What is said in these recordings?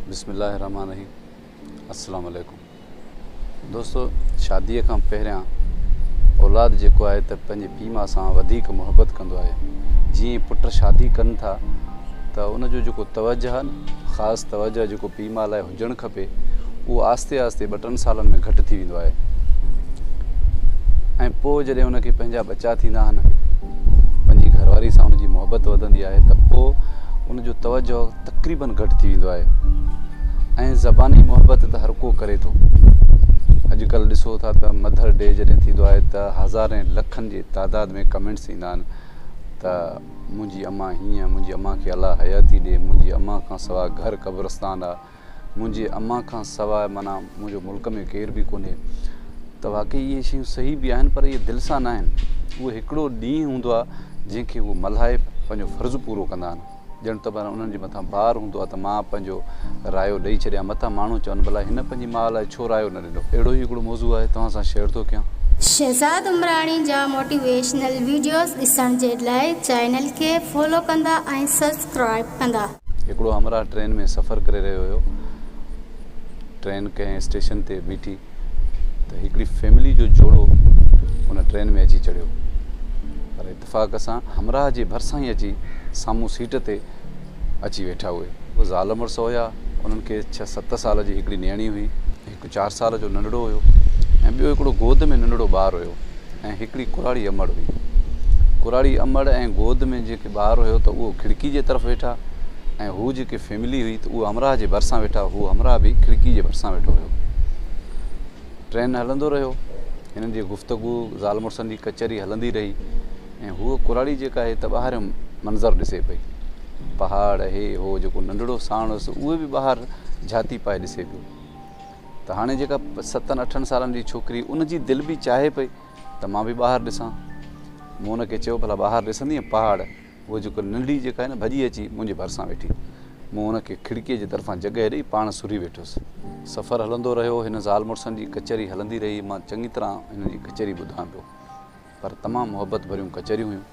बिस्मिल्लाहिर्रहमानिर्रहीम। अस्सलाम वालेकुम। दोस्तों, शादीअ खां पहिरियां औलाद जेको आहे त पंहिंजे पीउ माउ सां वधीक मुहबत कंदो आहे। जीअं पुट शादी कनि था त उनजो जेको तवजह आहे न, ख़ासि तवजह जेको पीउ माउ लाइ हुजणु खपे, उहो आहिस्ते आहिस्ते 2-3 सालनि में घटि थी वेंदो आहे। ऐं पोइ जॾहिं उनखे पंहिंजा बचा थींदा आहिनि, पंहिंजी घरवारी सां उनजी मुहबत वधंदी आहे त पोइ उनजो तवजह तक़रीबन घटि थी वेंदो आहे। ऐं ज़बानी मुहबत त हर को करे थो। अॼुकल्ह ॾिसो था त मदर डे जॾहिं थींदो आहे त हज़ारे लखनि जे तादाद में कमेंट्स ईंदा आहिनि त मुंहिंजी अम्मा हीअं, मुंहिंजी अम्मा खे अलाह हयाती ॾे, मुंहिंजी अम्मा खां सवाइ घर क़ब्रस्तान आहे, मुंहिंजी अम्मा खां सवाइ माना मुंहिंजो मुल्क में केर बि कोन्हे। त वाक़ई इहे शयूं सही बि आहिनि, पर इहे दिलि सां न आहिनि। उहो हिकिड़ो ॾींहुं हूंदो आहे जंहिंखे उहो मल्हाए पंहिंजो फ़र्ज़ु पूरो कंदा आहिनि। ॼण त पर उन्हनि जे मथां भार हूंदो आहे त मां पंहिंजो रायो ॾेई छॾियां। मथां माण्हू चवनि भला हिन पंहिंजी माउ लाइ छो रायो न ॾिनो। अहिड़ो ई हिकिड़ो मौज़ू आहे, तव्हां सां शेयर थो कयां। शहज़ाद उमराणी जा मोटिवेशनल वीडियोस ॾिसण जे लाइ चैनल खे फॉलो कंदा ऐं सब्सक्राइब कंदा। हिकिड़ो हमरा ट्रेन में सफ़र करे रहियो हुयो। ट्रेन कंहिं स्टेशन ते बीठी त हिकिड़ी फैमिली जो जोड़ो उन ट्रेन में अची चढ़ियो। पर इतफ़ाक़ सां हमराह जे भरिसां ई अची साम्हूं सीट ते अची वेठा उहे ज़ाल मुड़ुस हुया। उन्हनि खे 6-7 साल जी हिकिड़ी नियाणी हुई, हिकु 4 साल जो नंढड़ो हुयो, ऐं ॿियो हिकिड़ो गोद में नंढड़ो ॿारु हुयो, ऐं हिकिड़ी कुराड़ी अमड़ हुई। कुराड़ी अमड़ ऐं गोद में जेके ॿारु हुयो त उहो खिड़की जे तरफ़ वेठा, ऐं हू जेके फैमिली हुई त उहो हमराह जे भरिसां वेठा, हू हमराह बि खिड़की जे भरिसां वेठो हुयो। ट्रेन हलंदो रहियो, हिननि जी गुफ़्तगू ज़ाल मुड़ुसनि जी कचहरी हलंदी रही, ऐं हूअ कुराड़ी जेका आहे त ॿाहिरि मंज़रु ॾिसे पई। पहाड़ हे हो जेको नंढड़ो साण हुयुसि उहे बि ॿाहिरि झाती पाए ॾिसे पियो। त हाणे जेका 7-8 सालनि जी छोकिरी, उनजी दिलि बि चाहे पई त मां बि ॿाहिरि ॾिसां। मूं हुनखे चयो भला ॿाहिरि ॾिसंदीअ पहाड़। उहो जेको नंढी जेका आहे न भॼी अची मुंहिंजे भरिसां वेठी। मूं हुनखे खिड़कीअ जे तरफ़ां जॻहि ॾेई पाण सुरी वेठुसि। सफ़रु हलंदो रहियो, हिन ज़ाल मुड़ुसनि जी कचहरी हलंदी रही। मां चङी तरह हिन जी कचहरी ॿुधां पियो, पर तमामु मुहबत भरियूं कचहरियूं हुयूं।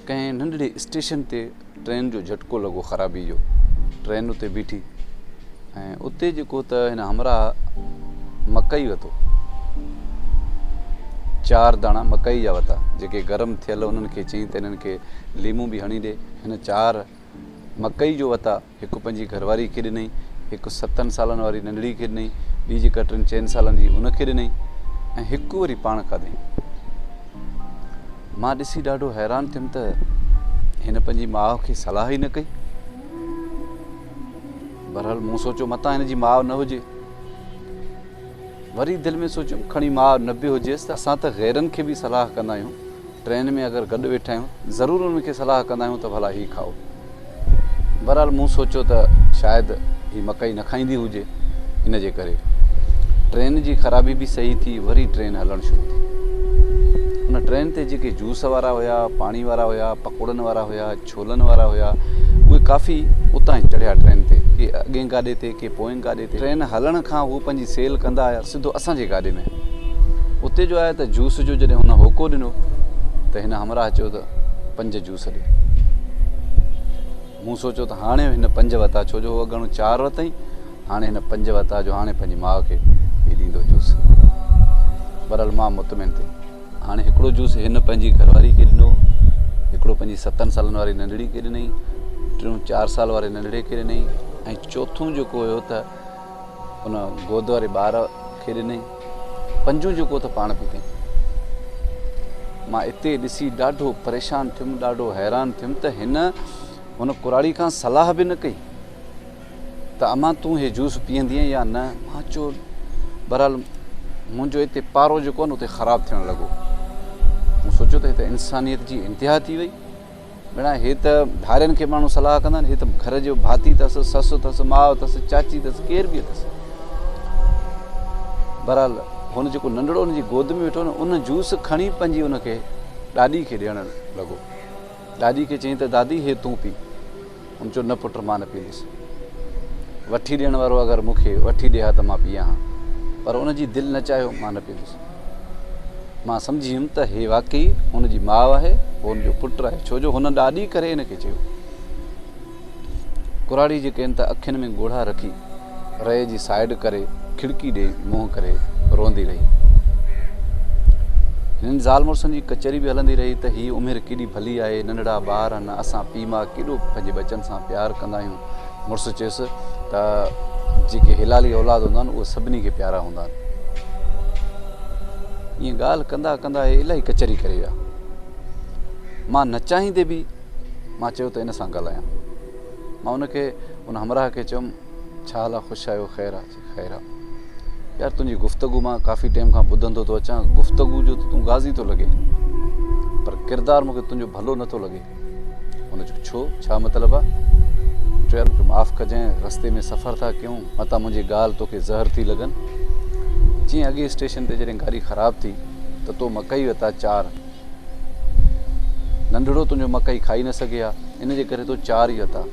कंहिं नंढड़े स्टेशन ते ट्रेन जो झटको लॻो ख़राबी जो। ट्रेन उते बीठी, ऐं उते जेको त हिन हमराह मकई वरितो, 4 दाणा मकई जा वरिता, जेके गरम थियल उन्हनि खे चई त हिननि खे लीमू बि हणी ॾे। हिन 4 मकई जो वरिता। हिकु पंहिंजी घरवारी खे ॾिनई, हिकु 7 सालनि वारी नंढड़ी खे ॾिनई, ॿी जेका 3-4 सालनि जी उनखे ॾिनई, ऐं हिकु वरी पाण खाधई। मां ॾिसी ॾाढो हैरान थियुमि त हिन पंहिंजी माउ खे सलाह ई न कई। बहरहाल मूं सोचियो मतां हिन जी माउ न हुजे। वरी दिलि में सोचियुमि खणी माउ न बि हुजेसि त असां त ग़ैरनि खे बि सलाह कंदा आहियूं। ट्रेन में अगरि गॾु वेठा आहियूं ज़रूरु उन्हनि खे सलाह कंदा आहियूं त भला हीउ खाओ। बहरहाल मूं सोचियो त शायदि हीअ मकई न खाईंदी हुजे, इन जे करे ट्रेन जी ख़राबी बि सही थी। वरी ट्रेन हलणु शुरू थी। उन ट्रेन ते जेके जूस वारा हुया, पाणी वारा हुया, पकोड़नि वारा हुया, छोलनि वारा हुया, उहे काफ़ी उतां ई चढ़िया ट्रेन ते, के अॻे गाॾे ते, के पोएं गाॾे ते। ट्रेन हलण खां हू पंहिंजी सेल कंदा आया सिधो असांजे गाॾे में। उते जो आहे त जूस जो जॾहिं हुन होको ॾिनो त हिन हमराह चयो त 5 जूस ॾे। मूं सोचियो त हाणे हिन 5 वरिता, छो जो अॻणो 4 वरितई, हाणे हिन 5 वरिता जो हाणे पंहिंजी माउ खे इहे ॾींदो जूस। बहरहाल मां मुतमिन थियुमि। हाणे हिकिड़ो जूस हिन पंहिंजी घरवारी खे ॾिनो, हिकिड़ो पंहिंजी 7 सालनि वारी नंढड़ी खे ॾिनई, 3-4 साल वारे नंढड़े खे ॾिनई, ऐं चोथों जेको हुयो त उन गोद वारे ॿार खे ॾिनई, 5 जेको त पाण पीतई। मां हिते ॾिसी ॾाढो परेशान थियुमि, ॾाढो हैरान थियुमि त हुन कुराड़ी खां सलाह बि न कई त अम्मा तूं हे जूस पीअंदीअ या न। मां चयो बहरहाल मुंहिंजो हिते पारो जेको आहे न उते ख़राबु थियणु लॻो। मूं सोचियो त हिते इंसानियत जी इंतिहा थी वई। भेणा हे त भाइरनि खे माण्हू सलाह कंदा आहिनि, हे त घर जो भाती अथसि, ससु अथसि, माउ अथसि, चाची अथसि, केर बि अथसि। बहरहाल हुन जेको नंढड़ो हुनजी गोद में वेठो न, उन जूस खणी पंहिंजी उनखे ॾाॾी खे ॾियणु लॻो। ॾाॾी खे चई त दादी हे तूं पी। हुन चयो न पुटु मां न पींदुसि। वठी ॾियण वारो अगरि मूंखे वठी ॾिए हा त मां पीआं हा, पर उनजी दिलि न चाहियो, मां न पींदुसि। मां सम्झी वियुमि त हे वाक़ई हुनजी माउ आहे, हुनजो पुटु आहे, छो जो हुन ॾाॾी करे हिनखे चयो। कुराड़ी जेके आहिनि त अखियुनि में ॻोढ़ा रखी रहे जी साइड करे खिड़की ॾे मुंहुं करे रोंदी रही। हिननि ज़ाल मुड़ुसनि जी कचहरी बि हलंदी रही त हीअ उमिरि केॾी भली आहे, नंढड़ा ॿार आहिनि, असां पीउ माउ केॾो पंहिंजे बचनि सां प्यारु कंदा आहियूं। मुड़ुसु चयुसि त जेके हिलाली औलाद हूंदा आहिनि उहे सभिनी खे प्यारा हूंदा आहिनि। ईअं ॻाल्हि कंदा कंदा इलाही कचहरी करे विया। मां न चाहींदे बि मां चयो त इन सां ॻाल्हायां। मां उनखे उन हमराह खे चयुमि छा हाल आहे, ख़ुशि आहियो, ख़ैरु आहे? ख़ैरु आहे। यार तुंहिंजी गुफ़्तगू मां काफ़ी टाइम खां ॿुधंदो थो अचां, गुफ़्तगू जो त तूं गाज़ी थो लॻे, पर किरदारु मूंखे तुंहिंजो भलो नथो लॻे। हुन चयो छो, छा मतिलबु आहे? चयो यार मूंखे माफ़ु कजांइ, रस्ते में सफ़र था कयूं, मतां मुंहिंजी ॻाल्हि तोखे ज़हर थी लॻनि। जीअं अॻे स्टेशन ते जॾहिं गाॾी ख़राबु थी त तो मकई वरिता 4, नंढड़ो तुंहिंजो मकई खाई न सघे हा, इन जे करे तो 4 ई वरिता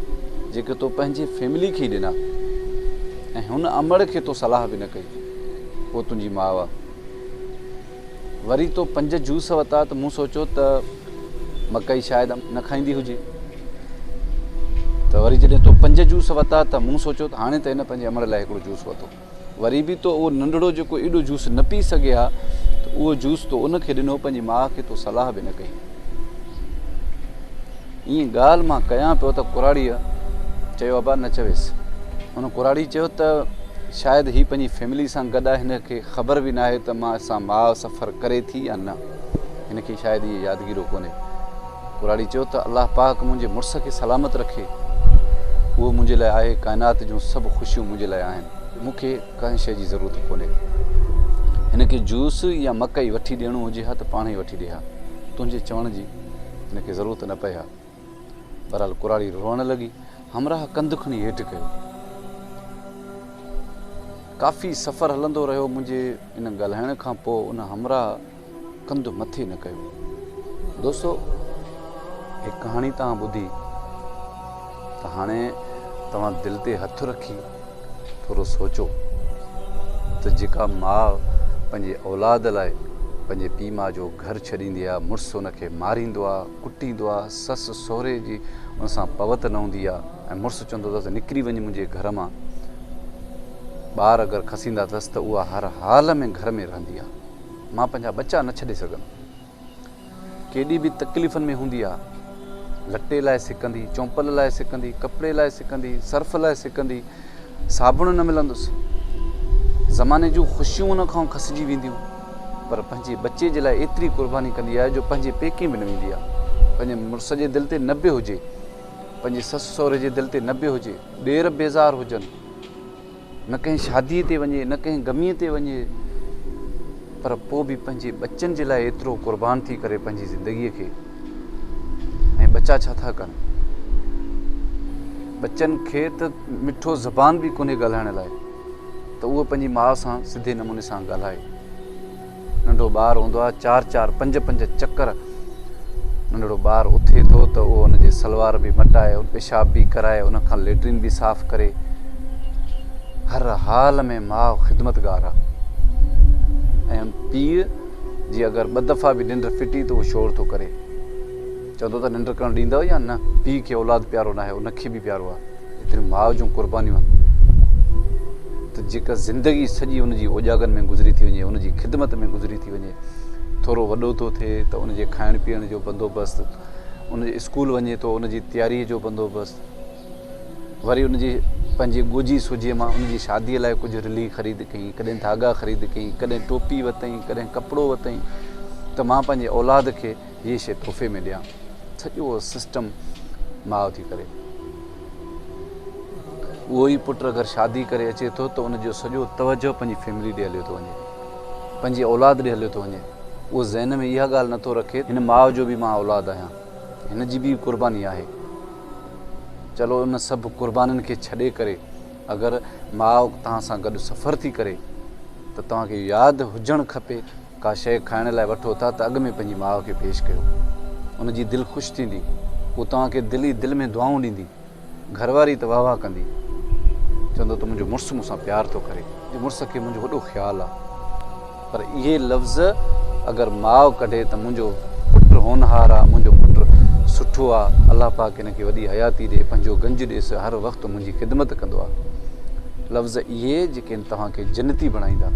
जेके तो पंहिंजे फैमिली खे ई ॾिना, ऐं हुन अमड़ खे तो सलाह बि न कई, उहो तुंहिंजी माउ आहे। वरी तो 5 जूस वरिता त मूं सोचियो त मकई शायदि न खाईंदी हुजे, त वरी जॾहिं तो 5 जूस वरिता त मूं सोचियो त हाणे त हिन पंहिंजे अमड़ लाइ हिकिड़ो जूस वरितो। वरी बि तो उहो नंढड़ो जेको एॾो जूस न पी सघे हा त उहो जूस तो उनखे ॾिनो, पंहिंजी माउ खे तो सलाह बि न कई। ईअं ॻाल्हि मां कयां पियो त कुराड़ीअ चयो अबा न चवेसि। हुन कुराड़ी चयो त शायदि हीअ पंहिंजी फैमिली सां गॾु आहे, हिनखे ख़बर बि न आहे त मां सां माउ सफ़र करे थी या न, हिनखे शायदि इहा यादगिरो कोन्हे। कुराड़ी चयो त अलाह पाक मुंहिंजे मुड़ुस खे सलामत रखे, उहो मुंहिंजे लाइ आहे, काइनात जूं सभु ख़ुशियूं मुंहिंजे लाइ आहिनि, मूंखे कंहिं शइ जी ज़रूरत कोन्हे। हिनखे जूस या मकई वठी ॾियणो हुजे हा त पाण ई वठी ॾे हा, तुंहिंजे चवण जी हिनखे ज़रूरत न पए हा। बहरहाल कुराड़ी रोअण लॻी, हमराह कंधु खणी हेठि कयो। काफ़ी सफ़र हलंदो रहियो, मुंहिंजे इन ॻाल्हाइण खां पोइ उन हमराह कंधु मथे न कयो। दोस्तो, हिकु कहाणी तव्हां ॿुधी त हाणे तव्हां दिलि ते हथु रखी थोरो सोचो त जेका माउ पंहिंजे औलाद लाइ पंहिंजे पीउ माउ जो घर छॾींदी आहे, मुड़ुसु हुनखे मारींदो आहे, कुटींदो आहे, ससु सहुरे जी हुन सां पवत न हूंदी आहे, ऐं मुड़ुसु चवंदो अथसि निकिरी वञ मुंहिंजे घर मां, ॿार अगरि खसींदा अथसि त उहा हर हाल में घर में रहंदी आहे, मां पंहिंजा बच्चा न छॾे सघंदमि। केॾी बि तकलीफ़ुनि में हूंदी आहे, लटे लाइ सिकंदी, चौंपल लाइ सिकंदी, कपिड़े लाइ सिकंदी, सर्फ लाइ सिकंदी, साबुण न मिलंदुसि, ज़माने जूं ख़ुशियूं हुन खां खसिजी वेंदियूं, पर पंहिंजे बच्चे जे लाइ एतिरी क़ुर्बानी कंदी आहे जो पंहिंजे पेके में न वेंदी आहे। पंहिंजे मुड़ुस जे दिलि ते न बि हुजे, पंहिंजे ससु सहुरे जे दिलि ते न बि हुजे, ॾेर बेज़ार हुजनि, न कंहिं शादीअ ते वञे, न कंहिं गमीअ ते वञे, पर पोइ बि पंहिंजे बच्चनि जे लाइ एतिरो क़ुर्बान थी करे पंहिंजी ज़िंदगीअ खे, ऐं बच्चा छा था कनि? बच्चनि खे त मिठो ज़बान बि कोन्हे ॻाल्हाइण लाइ, त उहो पंहिंजी माउ सां सिधे नमूने सां ॻाल्हाए। नंढो ॿारु हूंदो आहे, 4-4, 5-5 चकर नंढड़ो ॿारु उथे थो त उहो हुनजे सलवार बि मटाए, पेशाब बि कराए, उनखां लेट्रिन बि साफ़ु करे, हर हाल में माउ ख़िदमतगार आहे। ऐं पीउ जी अगरि 2 दफ़ा बि निंड फिटी त उहो शोर थो करे, चवंदो त निंड करणु ॾींदव या न? पीउ खे औलाद प्यारो न आहे, उनखे बि प्यारो आहे। एतिरियूं माउ जूं क़ुर्बानियूं आहिनि त जेका ज़िंदगी सॼी उनजी ओजागनि में गुज़री थी वञे, उनजी ख़िदमत में गुज़री थी वञे, थोरो वॾो थो थिए त उनजे खाइण पीअण जो बंदोबस्तु, उनजे स्कूल वञे थो उनजी तयारीअ जो बंदोबस्तु, वरी उनजी पंहिंजे ॻोजी सोजीअ मां उनजी शादीअ लाइ कुझु रिली ख़रीद कई, कॾहिं धागा ख़रीद कई, कॾहिं टोपी वरितई, कॾहिं कपिड़ो वरितई, त मां पंहिंजे औलाद खे हीअ शइ तोहफ़े में ॾियां। सॼो सिस्टम माउ थी करे। उहो ई पुटु अगरि शादी करे अचे थो त उनजो सॼो तवजो पंहिंजी फैमिली ॾे हलियो थो वञे, पंहिंजी औलाद ॾे हलियो थो वञे। उहो ज़हन में इहा ॻाल्हि नथो रखे हिन माउ जो बि मां औलाद आहियां, हिन जी बि क़ुर्बानी आहे। चलो उन सभु क़ुर्बानीनि खे छॾे करे अगरि माउ तव्हां सां गॾु सफ़र थी करे त तव्हांखे यादि हुजणु खपे, का शइ खाइण लाइ वठो था त अॻु में पंहिंजी माउ खे पेश कयो, उनजी दिलि ख़ुशि थींदी, उहो तव्हांखे दिलि में दुआऊं ॾींदी, घरवारी त वाह वाह कंदी, चवंदो त मुंहिंजो मुड़ुसु मूंसां प्यार थो करे, मुड़ुस खे मुंहिंजो वॾो ख़्यालु आहे। पर इहे लफ़्ज़ अगरि माउ कढे त मुंहिंजो पुटु होनहार आहे, मुंहिंजो पुटु सुठो आहे, अलाह पाक हिन खे वॾी हयाती ॾे, पंहिंजो गंज ॾेसि, हर वक़्तु मुंहिंजी ख़िदमत कंदो आहे, लफ़्ज़ इहे जेके तव्हांखे जन्नती बणाईंदा।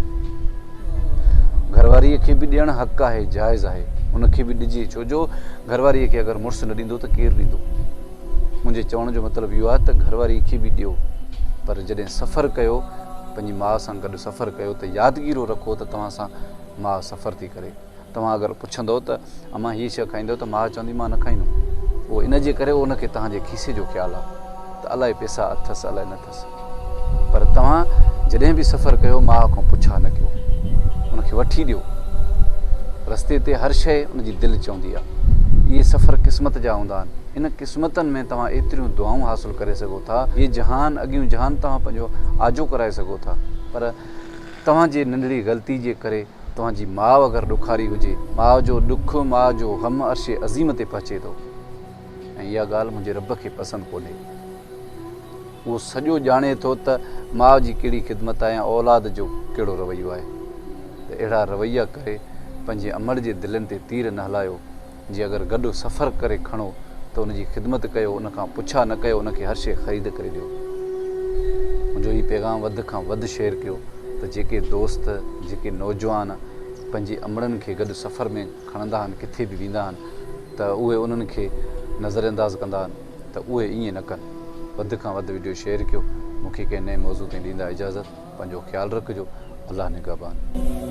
घरवारीअ खे बि ॾियणु हक़ आहे, जाइज़ आहे, उनखे बि ॾिजे, छो जो घरवारीअ खे अगरि मुड़ुसु न ॾींदो त केरु ॾींदो। मुंहिंजे चवण जो मतिलबु इहो आहे त घरवारीअ खे बि ॾियो, पर जॾहिं सफ़रु कयो, पंहिंजी माउ सां गॾु सफ़रु कयो त यादगिरो रखो त तव्हां सां माउ सफ़रु थी करे। तव्हां अगरि पुछंदो त अमां हीअ शइ खाईंदो त माउ चवंदी मां न खाईंदुमि। उहो इन जे करे उनखे तव्हांजे खीसे जो ख़्यालु आहे त अलाए पैसा अथसि अलाए न अथसि। पर तव्हां जॾहिं बि सफ़रु कयो माउ खां पुछा न कयो, उनखे वठी ॾियो। रस्ते ते हर शइ उनजी दिलि चवंदी आहे। इहे सफ़र क़िस्मत जा हूंदा आहिनि। इन क़िस्मतनि में तव्हां एतिरियूं दुआऊं हासिलु करे सघो था, इहे जहान अॻियूं जहान तव्हां पंहिंजो आजो कराए सघो था। पर तव्हांजे नंढड़ी ग़लती जे करे तव्हांजी माउ अगरि ॾुखारी हुजे, माउ जो ॾुखु, माउ जो ग़म अर्शे अज़ीम ते पहुचे थो, ऐं इहा ॻाल्हि मुंहिंजे रब खे पसंदि कोन्हे। उहो सॼो ॼाणे थो त माउ जी कहिड़ी ख़िदमत आहे ऐं औलाद जो कहिड़ो रवैयो आहे। त अहिड़ा रवैया करे पंहिंजे अमड़ जे दिलनि ते तीर न हलायो। जीअं अगरि गॾु सफ़रु करे खणो त उनजी ख़िदमत कयो, उनखां पुछा न कयो, उनखे हर शइ ख़रीद करे ॾियो। मुंहिंजो हीउ पैगाम वधि खां वधि शेयर कयो त जेके दोस्त, जेके नौजवान पंहिंजे अमड़नि खे गॾु सफ़र में खणंदा आहिनि, किथे बि वेंदा आहिनि, त उहे उन्हनि खे नज़रअंदाज़ कंदा आहिनि, त उहे ईअं न कनि। वधि खां वधि वीडियो शेयर कयो। मूंखे कंहिं नए मौज़ू ताईं ॾींदा इजाज़त। पंहिंजो ख़्यालु रखिजो। अल्लाह निगहबान।